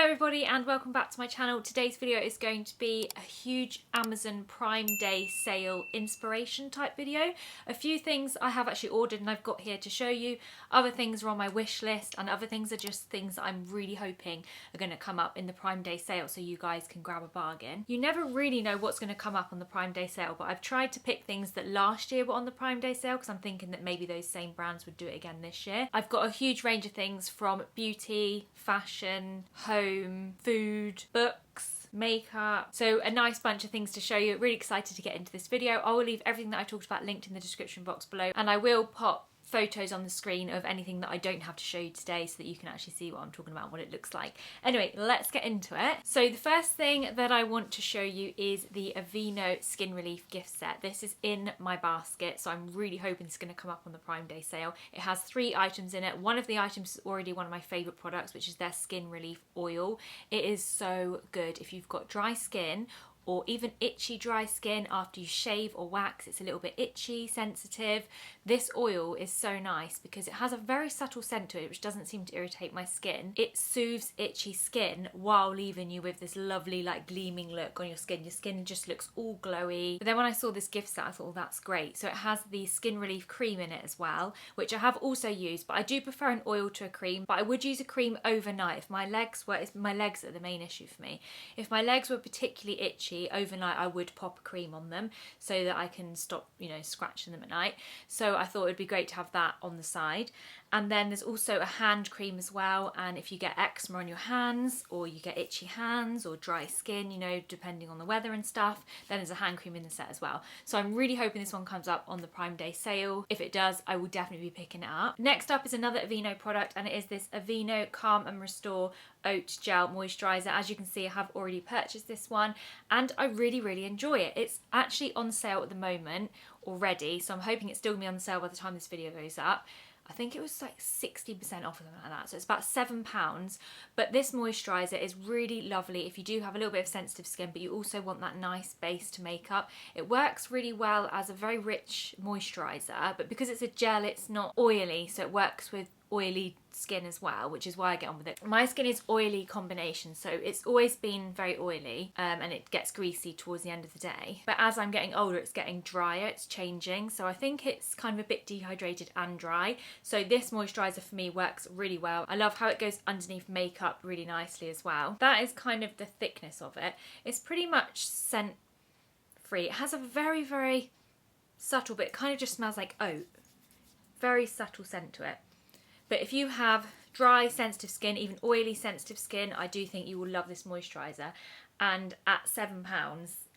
Hello everybody and welcome back to my channel. Today's video is going to be a huge Amazon Prime Day sale inspiration type video. A few things I have actually ordered and I've got here to show you. Other things are on my wish list and other things are just things that I'm really hoping are going to come up in the Prime Day sale so you guys can grab a bargain. You never really know what's going to come up on the Prime Day sale, but I've tried to pick things that last year were on the Prime Day sale because I'm thinking that maybe those same brands would do it again this year. I've got a huge range of things from beauty, fashion, home, food, books, makeup, so a nice bunch of things to show you. Really excited to get into this video. I will leave everything that I talked about linked in the description box below, and I will pop photos on the screen of anything that I don't have to show you today so that you can actually see what I'm talking about, what it looks like. Anyway, let's get into it. So the first thing that I want to show you is the Aino Skin Relief gift set. This is in my basket, so I'm really hoping it's going to come up on the Prime Day sale. It has 3 items in it. One of the items is already one of my favourite products, which is their Skin Relief Oil. It is so good if you've got dry skin or even itchy dry skin after you shave or wax. It's a little bit itchy, sensitive. This oil is so nice because it has a very subtle scent to it which doesn't seem to irritate my skin. It soothes itchy skin while leaving you with this lovely like gleaming look on your skin. Your skin just looks all glowy. But then when I saw this gift set I thought, oh, that's great. So it has the Skin Relief cream in it as well, which I have also used, but I do prefer an oil to a cream, but I would use a cream overnight if my legs were, my legs are the main issue for me. If my legs were particularly itchy, overnight I would pop a cream on them so that I can stop, you know, scratching them at night. So I thought it'd be great to have that on the side. And then there's also a hand cream as well, and if you get eczema on your hands or you get itchy hands or dry skin, you know, depending on the weather and stuff, then there's a hand cream in the set as well. So I'm really hoping this one comes up on the Prime Day sale. If it does, I will definitely be picking it up. Next up is another Aino product, and it is this Aino Calm and Restore Oat Gel Moisturiser. As you can see, I have already purchased this one and I really enjoy it. It's actually on sale at the moment already, so I'm hoping it's still going to be on sale by the time this video goes up. I think it was like 60% off or something like that, so it's about £7. But this moisturiser is really lovely if you do have a little bit of sensitive skin but you also want that nice base to make up. It works really well as a very rich moisturiser, but because it's a gel it's not oily, so it works with oily skin as well, which is why I get on with it. My skin is oily combination, so it's always been very oily and it gets greasy towards the end of the day. But as I'm getting older, it's getting drier, it's changing. So I think it's kind of a bit dehydrated and dry. So this moisturiser for me works really well. I love how it goes underneath makeup really nicely as well. That is kind of the thickness of it. It's pretty much scent free. It has a very subtle bit, it kind of just smells like oat. Very subtle scent to it. But if you have dry, sensitive skin, even oily, sensitive skin, I do think you will love this moisturiser. And at £7,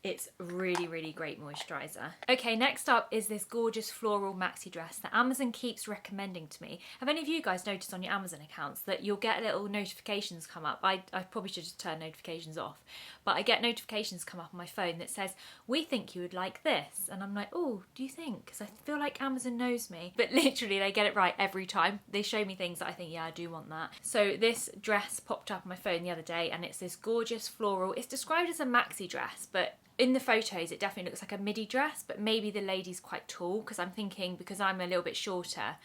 it's really great moisturiser. Okay, next up is this gorgeous floral maxi dress that Amazon keeps recommending to me. Have any of you guys noticed on your Amazon accounts that you'll get little notifications come up? I probably should just turn notifications off, but I get notifications come up on my phone that says, we think you would like this. And I'm like, oh, do you think? Because I feel like Amazon knows me. But literally they get it right every time. They show me things that I think, yeah, I do want that. So this dress popped up on my phone the other day and it's this gorgeous floral. It's described as a maxi dress, but in the photos it definitely looks like a midi dress, but maybe the lady's quite tall, because I'm thinking because I'm a little bit shorter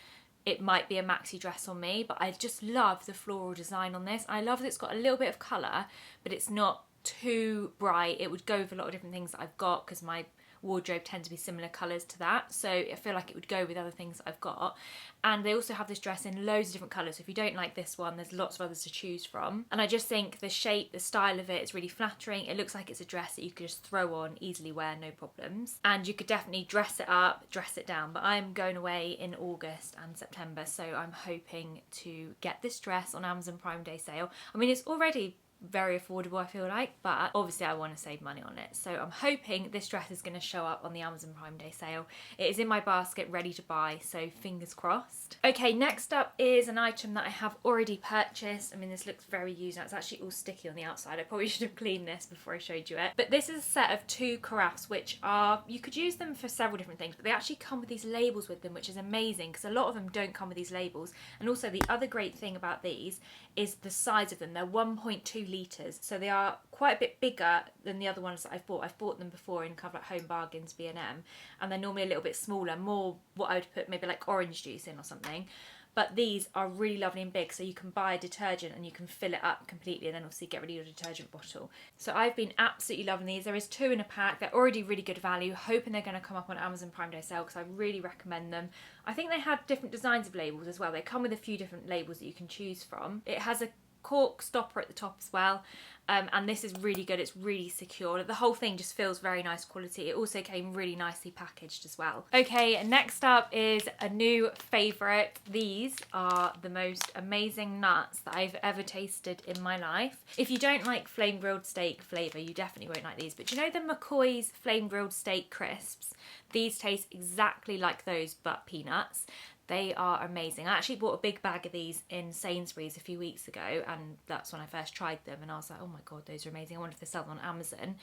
it might be a maxi dress on me. But I just love the floral design on this. I love that it's got a little bit of colour but it's not too bright. It would go with a lot of different things that I've got because my wardrobe tend to be similar colours to that, so I feel like it would go with other things that I've got. And they also have this dress in loads of different colours, so if you don't like this one there's lots of others to choose from. And I just think the shape, the style of it is really flattering. It looks like it's a dress that you could just throw on, easily wear, no problems. And you could definitely dress it up, dress it down. But I'm going away in August and September, so I'm hoping to get this dress on Amazon Prime Day sale. I mean, it's already very affordable I feel like, but obviously I want to save money on it, so I'm hoping this dress is going to show up on the Amazon Prime Day sale. It is in my basket ready to buy, so fingers crossed. Okay, next up is an item that I have already purchased. I mean, this looks very used now. It's actually all sticky on the outside. I probably should have cleaned this before I showed you it. But this is a set of 2 carafes, which are, you could use them for several different things, but they actually come with these labels with them, which is amazing because a lot of them don't come with these labels. And also the other great thing about these is the size of them. They're 1.2 litres, so they are quite a bit bigger than the other ones that I've bought. I've bought them before in kind of like Home Bargains, B&M, and they're normally a little bit smaller, more what I would put maybe like orange juice in or something. but these are really lovely and big, so you can buy a detergent and you can fill it up completely and then obviously get rid of your detergent bottle. So I've been absolutely loving these. There is 2 in a pack. They're already really good value, hoping they're going to come up on Amazon Prime Day sale because I really recommend them. I think they had different designs of labels as well. They come with a few different labels that you can choose from. It has a cork stopper at the top as well, and this is really good. It's really secure. The whole thing just feels very nice quality. It also came really nicely packaged as well. Okay, next up is a new favourite. These are the most amazing nuts that I've ever tasted in my life. If you don't like flame grilled steak flavour, you definitely won't like these, but you know the McCoy's flame grilled steak crisps? These taste exactly like those, but peanuts. They are amazing. I actually bought a big bag of these in Sainsbury's a few weeks ago, and that's when I first tried them, and I was like, oh my god, those are amazing. I wonder if they sell them on Amazon.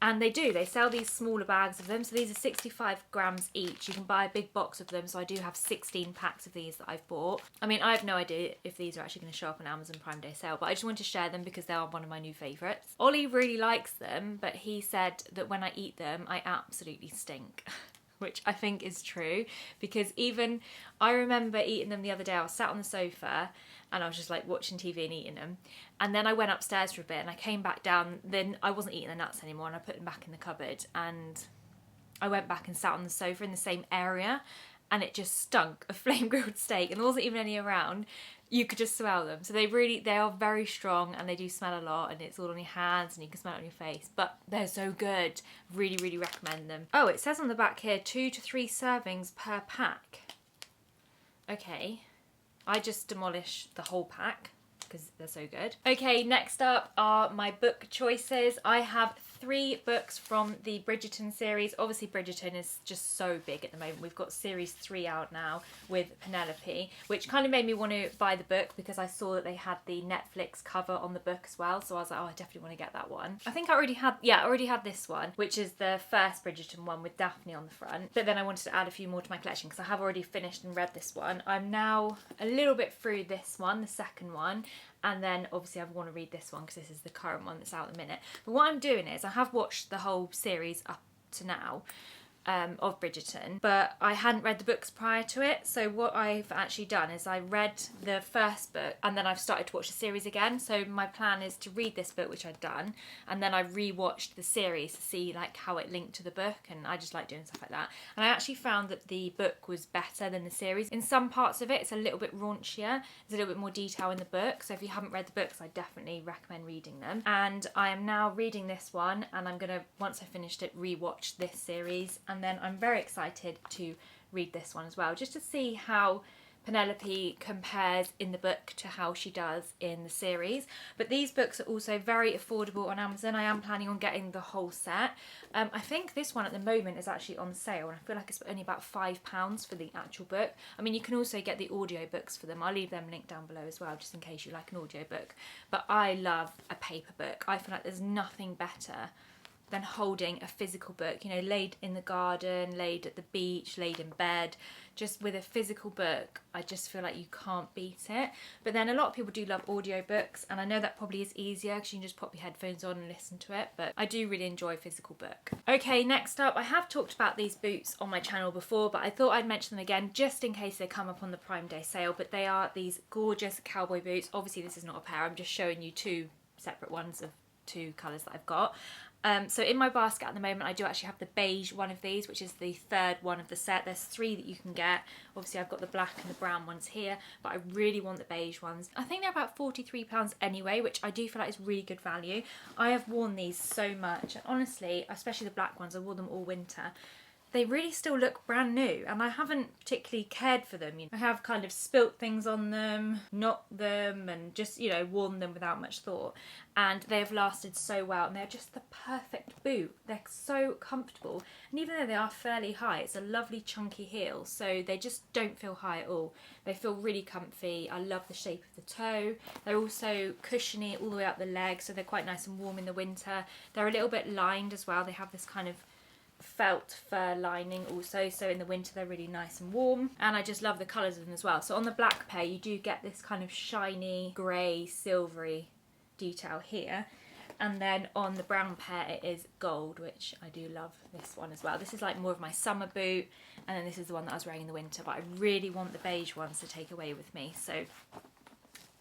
And they do. They sell these smaller bags of them, so these are 65 grams each. You can buy a big box of them, so I do have 16 packs of these that I've bought. I mean, I have no idea if these are actually going to show up on Amazon Prime Day sale, but I just wanted to share them because they are one of my new favourites. Ollie really likes them, but he said that when I eat them, I absolutely stink. Which I think is true, because even I remember eating them the other day. I was sat on the sofa and I was just like watching TV and eating them, and then I went upstairs for a bit and I came back down. Then I wasn't eating the nuts anymore and I put them back in the cupboard, and I went back and sat on the sofa in the same area, and it just stunk of flame grilled steak, and there wasn't even any around. You could just smell them. So they are very strong, and they do smell a lot, and it's all on your hands and you can smell it on your face, but they're so good. Really, really recommend them. Oh, it says on the back here 2 to 3 servings per pack. Okay, I just demolished the whole pack because they're so good. Okay, next up are my book choices. I have 3 books from the Bridgerton series. Obviously Bridgerton is just so big at the moment. We've got series 3 out now with Penelope, which kind of made me want to buy the book because I saw that they had the Netflix cover on the book as well, so I was like, oh, I definitely want to get that one. I think I already had this one, which is the first Bridgerton one with Daphne on the front, but then I wanted to add a few more to my collection because I have already finished and read this one. I'm now a little bit through this one, the second one, and then obviously I want to read this one because this is the current one that's out at the minute. But what I'm doing is I have watched the whole series up to now of Bridgerton, but I hadn't read the books prior to it. So what I've actually done is I read the first book and then I've started to watch the series again. So my plan is to read this book, which I've done, and then I rewatched the series to see like how it linked to the book, and I just like doing stuff like that. And I actually found that the book was better than the series. In some parts of it, it's a little bit raunchier. There's a little bit more detail in the book. So if you haven't read the books, I definitely recommend reading them. And I am now reading this one, and I'm gonna, once I finished it, rewatch this series. And then I'm very excited to read this one as well, just to see how Penelope compares in the book to how she does in the series. But these books are also very affordable on Amazon. I am planning on getting the whole set. I think this one at the moment is actually on sale, and I feel like it's only about £5 for the actual book. I mean, you can also get the audio books for them. I'll leave them linked down below as well, just in case you like an audio book. But I love a paper book. I feel like there's nothing better than holding a physical book, you know, laid in the garden, laid at the beach, laid in bed. Just with a physical book, I just feel like you can't beat it. But then a lot of people do love audiobooks, and I know that probably is easier because you can just pop your headphones on and listen to it, but I do really enjoy a physical book. Okay, next up, I have talked about these boots on my channel before, but I thought I'd mention them again just in case they come up on the Prime Day sale. But they are these gorgeous cowboy boots. Obviously this is not a pair, I'm just showing you 2 separate ones of 2 colours that I've got. So in my basket at the moment, I do actually have the beige one of these, which is the 3rd one of the set. There's 3 that you can get. Obviously I've got the black and the brown ones here, but I really want the beige ones. I think they're about £43 anyway, which I do feel like is really good value. I have worn these so much, and honestly, especially the black ones, I wore them all winter. They really still look brand new, and I haven't particularly cared for them. You know, I have kind of spilt things on them, knocked them, and just, you know, worn them without much thought. And they have lasted so well, and they're just the perfect boot. They're so comfortable, and even though they are fairly high, it's a lovely chunky heel, so they just don't feel high at all. They feel really comfy. I love the shape of the toe. They're also cushiony all the way up the leg, so they're quite nice and warm in the winter. They're a little bit lined as well. They have this kind of felt fur lining also, so in the winter they're really nice and warm, and I just love the colours of them as well. So on the black pair you do get this kind of shiny grey silvery detail here, And then on the brown pair it is gold, which I do love this one as well. This is like more of my summer boot, and then this is the one that I was wearing in the winter, but I really want the beige ones to take away with me, so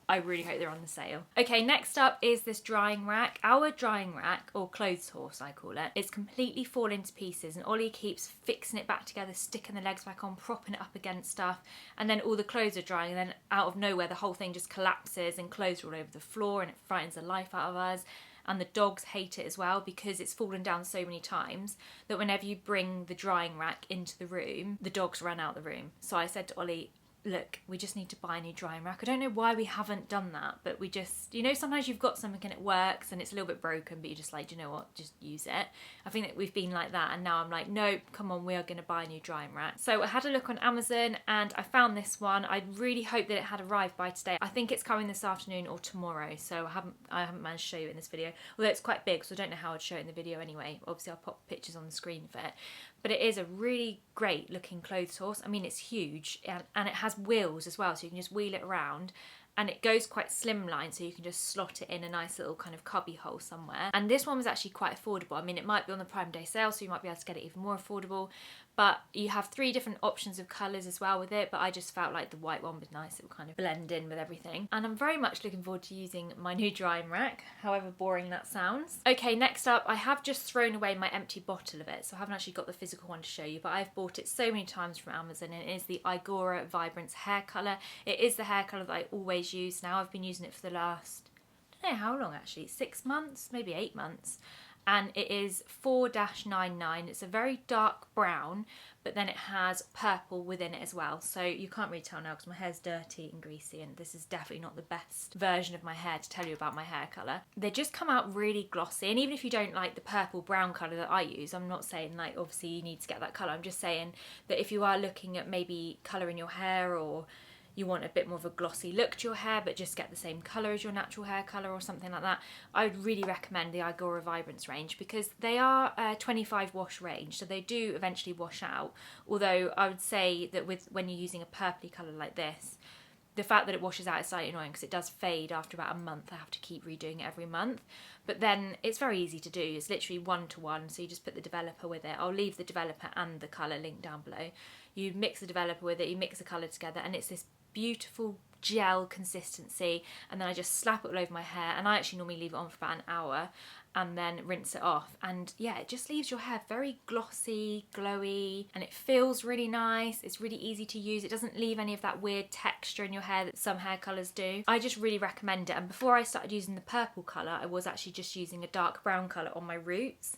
I really hope they're on the sale. Okay, next up is this drying rack. Our drying rack, or clothes horse I call it, it's completely fallen to pieces, and Ollie keeps fixing it back together, sticking the legs back on, propping it up against stuff, and then all the clothes are drying, and then out of nowhere the whole thing just collapses and clothes are all over the floor, and it frightens the life out of us. And the dogs hate it as well because it's fallen down so many times that whenever you bring the drying rack into the room, the dogs run out the room. So I said to Ollie, look, we just need to buy a new drying rack. I don't know why we haven't done that, but we just, you know, sometimes you've got something and it works and it's a little bit broken, but you're just like, do you know what, just use it. I think that we've been like that, and now I'm like, no, come on, we are going to buy a new drying rack. So I had a look on Amazon and I found this one. I really hope that it had arrived by today. I think it's coming this afternoon or tomorrow, so I haven't managed to show you in this video, although it's quite big, so I don't know how I'd show it in the video anyway. Obviously I'll pop pictures on the screen for it. But it is a really great looking clothes horse. I mean, it's huge, and it has wheels as well, so you can just wheel it around, and it goes quite slimline, so you can just slot it in a nice little kind of cubby hole somewhere. And this one was actually quite affordable. I mean, it might be on the Prime Day sale, so you might be able to get it even more affordable, but you have 3 different options of colours as well with it, but I just felt like the white one was nice. It would kind of blend in with everything. And I'm very much looking forward to using my new drying rack, however boring that sounds. Okay, next up, I have just thrown away my empty bottle of it, so I haven't actually got the physical one to show you, but I've bought it so many times from Amazon, and it is the Igora Vibrance hair colour. It is the hair colour that I always use now. I've been using it for the last, I don't know how long actually, 6 months, maybe 8 months. And it is 4-99. It's a very dark brown, but then it has purple within it as well. So you can't really tell now because my hair's dirty and greasy, and this is definitely not the best version of my hair to tell you about my hair colour. They just come out really glossy, and even if you don't like the purple brown colour that I use, I'm not saying like obviously you need to get that colour. I'm just saying that if you are looking at maybe colouring your hair, or you want a bit more of a glossy look to your hair but just get the same colour as your natural hair colour or something like that, I would really recommend the Igora Vibrance range, because they are a 25 wash range, so they do eventually wash out. Although I would say that when you're using a purpley colour like this, the fact that it washes out is slightly annoying because it does fade after about a month. I have to keep redoing it every month. But then it's very easy to do. It's literally 1-to-1, so you just put the developer with it. I'll leave the developer and the colour linked down below. You mix the developer with it, you mix the colour together, and it's this beautiful gel consistency, and then I just slap it all over my hair, and I actually normally leave it on for about an hour and then rinse it off, and yeah, it just leaves your hair very glossy, glowy, and it feels really nice. It's really easy to use. It doesn't leave any of that weird texture in your hair that some hair colours do. I just really recommend it. And before I started using the purple colour, I was actually just using a dark brown colour on my roots,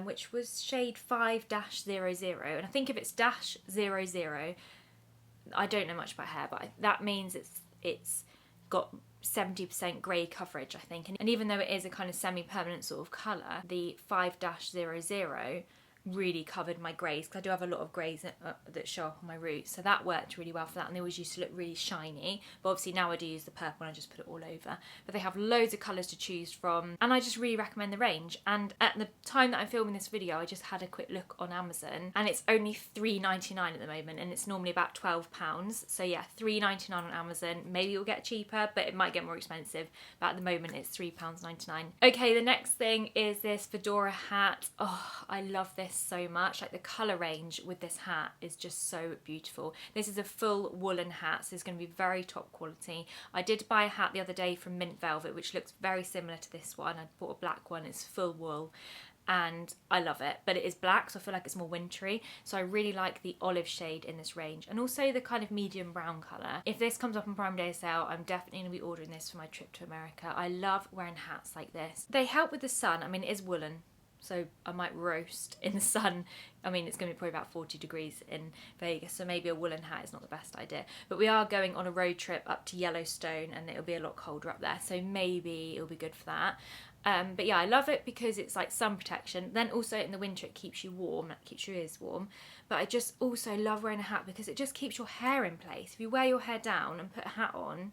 which was shade 5-00, and I think if it's -00, I don't know much about hair, but that means it's got 70% grey coverage, I think. And even though it is a kind of semi-permanent sort of colour, the 5-00 really covered my greys, because I do have a lot of greys that show up on my roots, so that worked really well for that, and they always used to look really shiny. But obviously now I do use the purple and I just put it all over. But they have loads of colours to choose from, and I just really recommend the range. And at the time that I'm filming this video, I just had a quick look on Amazon, and it's only $3.99 at the moment, and it's normally about £12. So yeah, $3.99 on Amazon. Maybe it'll get cheaper, but it might get more expensive, but at the moment it's £3.99. Okay, the next thing is this Fedora hat. Oh, I love this so much. Like, the colour range with this hat is just so beautiful. This is a full woolen hat, so it's going to be very top quality. I did buy a hat the other day from Mint Velvet, which looks very similar to this one. I bought a black one. It's full wool, and I love it, but it is black, so I feel like it's more wintry. So I really like the olive shade in this range, and also the kind of medium brown colour. If this comes up on Prime Day sale, I'm definitely going to be ordering this for my trip to America. I love wearing hats like this. They help with the sun. I mean, it is woolen, so I might roast in the sun. I mean, it's going to be probably about 40 degrees in Vegas, so maybe a woolen hat is not the best idea. But we are going on a road trip up to Yellowstone, and it'll be a lot colder up there, so maybe it'll be good for that. But yeah, I love it because it's like sun protection. Then also in the winter it keeps you warm, it keeps your ears warm. But I just also love wearing a hat because it just keeps your hair in place. If you wear your hair down and put a hat on,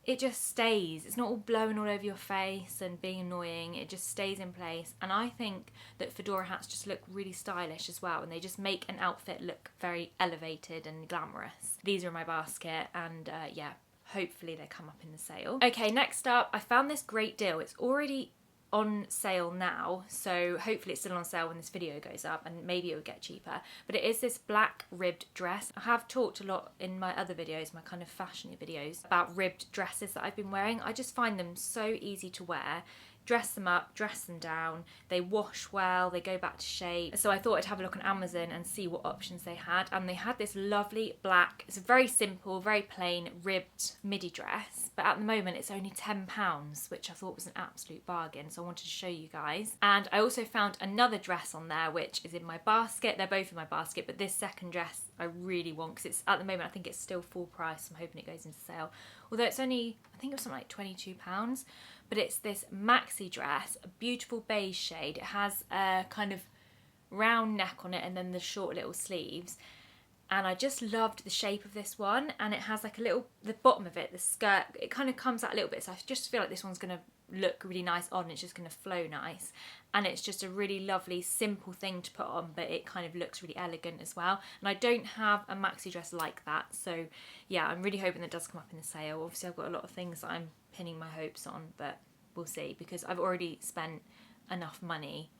it just stays. It's not all blowing all over your face and being annoying. It just stays in place. And I think that fedora hats just look really stylish as well, and they just make an outfit look very elevated and glamorous. These are in my basket, and yeah, hopefully they come up in the sale. Okay, next up, I found this great deal. It's already on sale now, so hopefully it's still on sale when this video goes up, and maybe it will get cheaper. But it is this black ribbed dress. I have talked a lot in my other videos, my kind of fashiony videos, about ribbed dresses that I've been wearing. I just find them so easy to wear. Dress them up, dress them down, they wash well, they go back to shape. So I thought I'd have a look on Amazon and see what options they had, and they had this lovely black, it's a very simple, very plain ribbed midi dress, but at the moment it's only £10, which I thought was an absolute bargain, so I wanted to show you guys. And I also found another dress on there which is in my basket. They're both in my basket, but this second dress I really want, because it's, at the moment I think it's still full price. I'm hoping it goes into sale, although it's only, I think it was something like £22. But it's this maxi dress, a beautiful beige shade. It has a kind of round neck on it and then the short little sleeves. And I just loved the shape of this one. And it has like a little, the bottom of it, the skirt, it kind of comes out a little bit. So I just feel like this one's going to look really nice on. It's just going to flow nice. And it's just a really lovely, simple thing to put on, but it kind of looks really elegant as well. And I don't have a maxi dress like that. So yeah, I'm really hoping that does come up in the sale. Obviously I've got a lot of things that I'm pinning my hopes on, but we'll see, because I've already spent enough money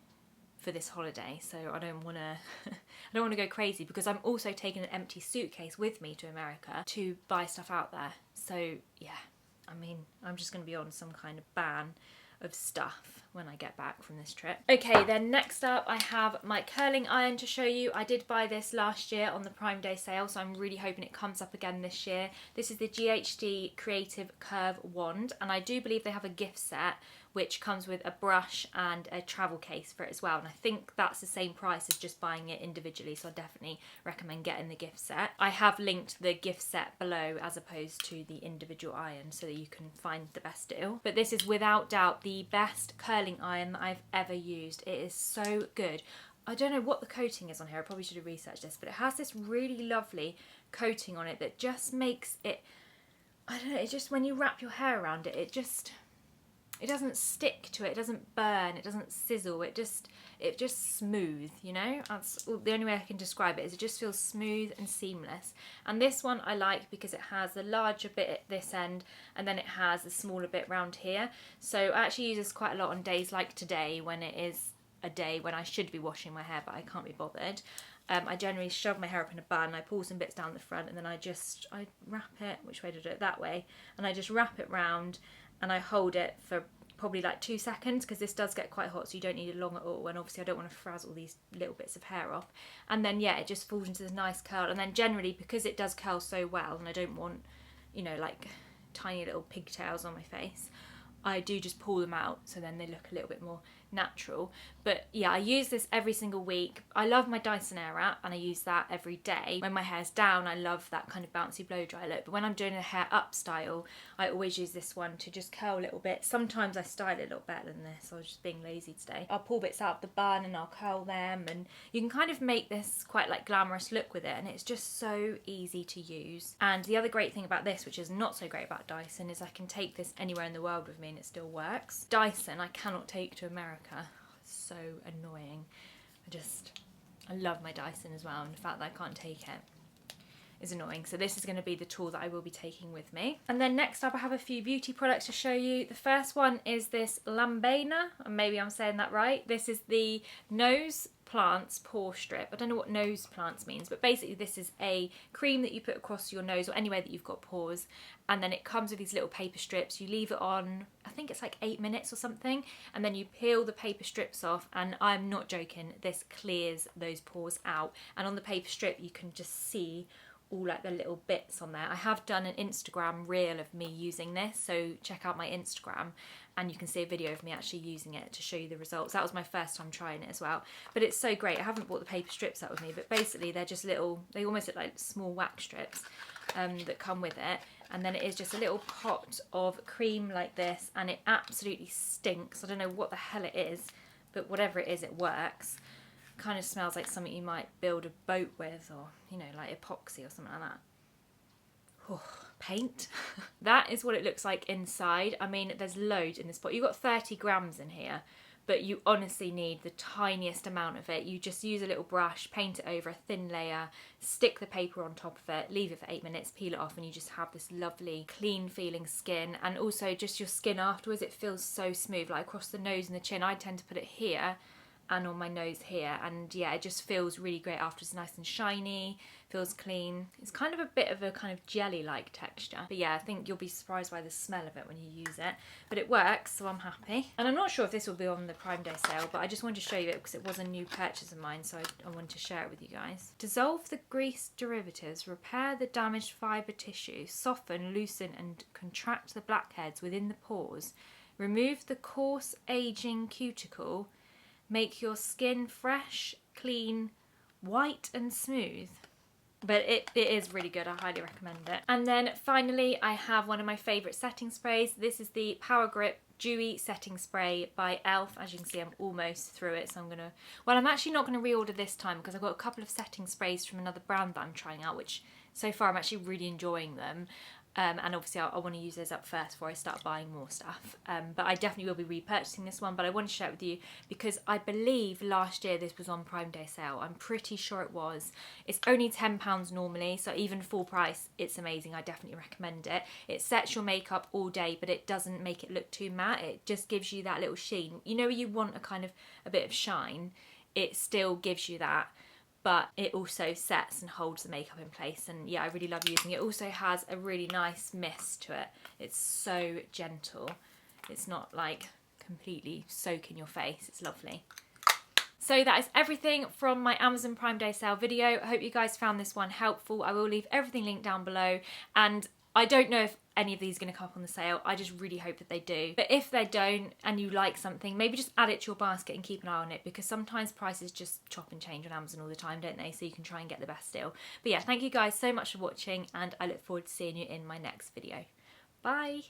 for this holiday, so I don't want to I don't want to go crazy, because I'm also taking an empty suitcase with me to America to buy stuff out there. So yeah, I mean, I'm just going to be on some kind of ban of stuff when I get back from this trip. Okay, then next up I have my curling iron to show you. I did buy this last year on the Prime Day sale, so I'm really hoping it comes up again this year. This is the GHD Creative Curve Wand, and I do believe they have a gift set which comes with a brush and a travel case for it as well, and I think that's the same price as just buying it individually, so I definitely recommend getting the gift set. I have linked the gift set below as opposed to the individual iron so that you can find the best deal. But this is without doubt the best curling iron that I've ever used. It is so good. I don't know what the coating is on here, I probably should have researched this, but it has this really lovely coating on it that just makes it, I don't know, it just, when you wrap your hair around it, it doesn't stick to it, it doesn't burn, it doesn't sizzle, it just smooth, you know? That's the only way I can describe it, is it just feels smooth and seamless. And this one I like because it has the larger bit at this end and then it has the smaller bit round here. So I actually use this quite a lot on days like today, when it is a day when I should be washing my hair but I can't be bothered. I generally shove my hair up in a bun, I pull some bits down the front, and then I wrap it, which way to do it, that way, and I just wrap it round and I hold it for probably like 2 seconds, because this does get quite hot, so you don't need it long at all, and obviously I don't want to frazzle these little bits of hair off. And then yeah, it just falls into this nice curl, and then generally, because it does curl so well and I don't want, you know, like tiny little pigtails on my face, I do just pull them out, so then they look a little bit more natural. But yeah, I use this every single week. I love my Dyson Airwrap and I use that every day. When my hair's down, I love that kind of bouncy blow dry look, but when I'm doing a hair up style, I always use this one to just curl a little bit. Sometimes I style it a little better than this, I was just being lazy today. I'll pull bits out of the bun and I'll curl them, and you can kind of make this quite like glamorous look with it, and it's just so easy to use. And the other great thing about this, which is not so great about Dyson, is I can take this anywhere in the world with me and it still works. Dyson I cannot take to America. It's so annoying. I love my Dyson as well, and the fact that I can't take it is annoying. So this is going to be the tool that I will be taking with me. And then next up I have a few beauty products to show you. The first one is this Lambena, and maybe I'm saying that right. This is the Nose Plants Pore Strip. I don't know what nose plants means, but basically this is a cream that you put across your nose or anywhere that you've got pores, and then it comes with these little paper strips. You leave it on, I think it's like 8 minutes or something, and then you peel the paper strips off, and I'm not joking, this clears those pores out. And on the paper strip you can just see all like the little bits on there. I have done an Instagram reel of me using this, so check out my Instagram and you can see a video of me actually using it to show you the results. That was my first time trying it as well, but it's so great. I haven't brought the paper strips out with me, but basically they're just little, they almost look like small wax strips that come with it, and then it is just a little pot of cream like this, and it absolutely stinks. I don't know what the hell it is, but whatever it is, it works. Kind of smells like something you might build a boat with, or you know, like epoxy or something like that. Oh, paint. That is what it looks like inside. I mean, there's loads in this pot. You've got 30 grams in here, but you honestly need the tiniest amount of it. You just use a little brush, paint it over a thin layer, stick the paper on top of it, leave it for 8 minutes, peel it off, and you just have this lovely clean feeling skin. And also just your skin afterwards, it feels so smooth, like across the nose and the chin. I tend to put it here and on my nose here, and yeah, it just feels really great after. It's nice and shiny, feels clean. It's kind of a bit of a kind of jelly-like texture, but yeah, I think you'll be surprised by the smell of it when you use it. But it works, so I'm happy. And I'm not sure if this will be on the Prime Day sale, but I just wanted to show you it because it was a new purchase of mine, so I wanted to share it with you guys. Dissolve the grease derivatives, repair the damaged fibre tissue, soften, loosen and contract the blackheads within the pores, remove the coarse aging cuticle, make your skin fresh, clean, white and smooth. But it is really good, I highly recommend it. And then finally, I have one of my favourite setting sprays. This is the Power Grip Dewy Setting Spray by e.l.f. As you can see, I'm almost through it, so I'm gonna... Well, I'm actually not gonna reorder this time because I've got a couple of setting sprays from another brand that I'm trying out, which so far I'm actually really enjoying them. And obviously I want to use those up first before I start buying more stuff. But I definitely will be repurchasing this one, but I want to share it with you because I believe last year this was on Prime Day sale. I'm pretty sure it was. It's only £10 normally, so even full price, it's amazing. I definitely recommend it. It sets your makeup all day, but it doesn't make it look too matte. It just gives you that little sheen. You know, you want a bit of shine, it still gives you that, but it also sets and holds the makeup in place. And yeah, I really love using it. It also has a really nice mist to it. It's so gentle. It's not like completely soaking your face. It's lovely. So that is everything from my Amazon Prime Day sale video. I hope you guys found this one helpful. I will leave everything linked down below, and I don't know if any of these are going to come up on the sale. I just really hope that they do. But if they don't and you like something, maybe just add it to your basket and keep an eye on it, because sometimes prices just chop and change on Amazon all the time, don't they? So you can try and get the best deal. But yeah, thank you guys so much for watching, and I look forward to seeing you in my next video. Bye!